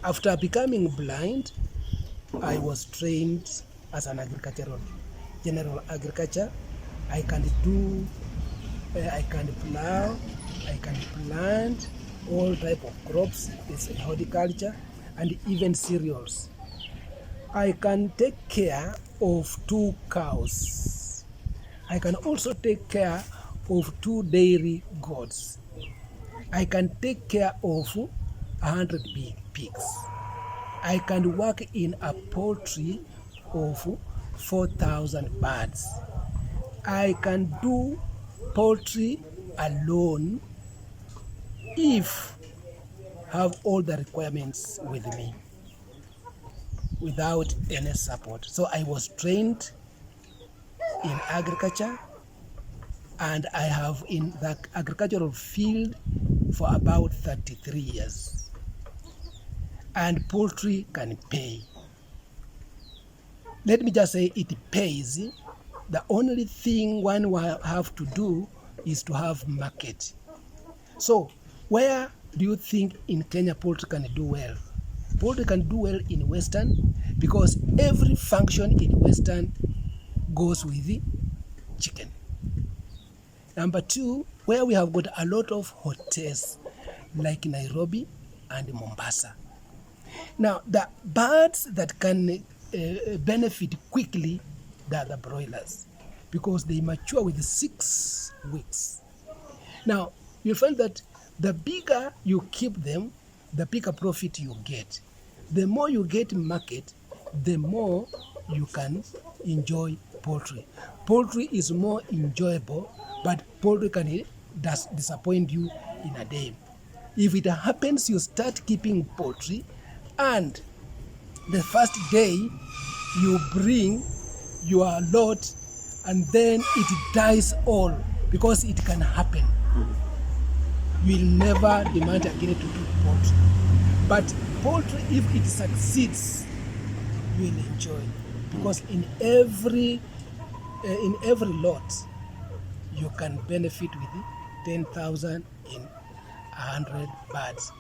After becoming blind, I was trained as an general agriculture. I can do, I can plow, I can plant all type of crops, it's horticulture, and even cereals. I can take care of 2 cows. I can also take care of 2 dairy goats. I can take care of 100 pigs. I can work in a poultry of 4,000 birds. I can do poultry alone if have all the requirements with me without any support. So I was trained in agriculture, and I have in the agricultural field for about 33 years. And poultry can pay. Let me just say it pays. The only thing one will have to do is to have market. So where do you think in Kenya poultry can do well? Poultry can do well in Western because every function in Western goes with the chicken. Number 2, where we have got a lot of hotels like Nairobi and Mombasa. Now, the birds that can benefit quickly, they are the broilers because they mature with 6 weeks. Now, you'll find that the bigger you keep them, the bigger profit you get. The more you get market, the more you can enjoy poultry. Poultry is more enjoyable, but poultry can disappoint you in a day. If it happens you start keeping poultry and the first day you bring your lot and then it dies all, because it can happen. You will never demand again to do poultry. But poultry, if it succeeds, you will enjoy, because in every lot you can benefit with 10,000 in 100 birds.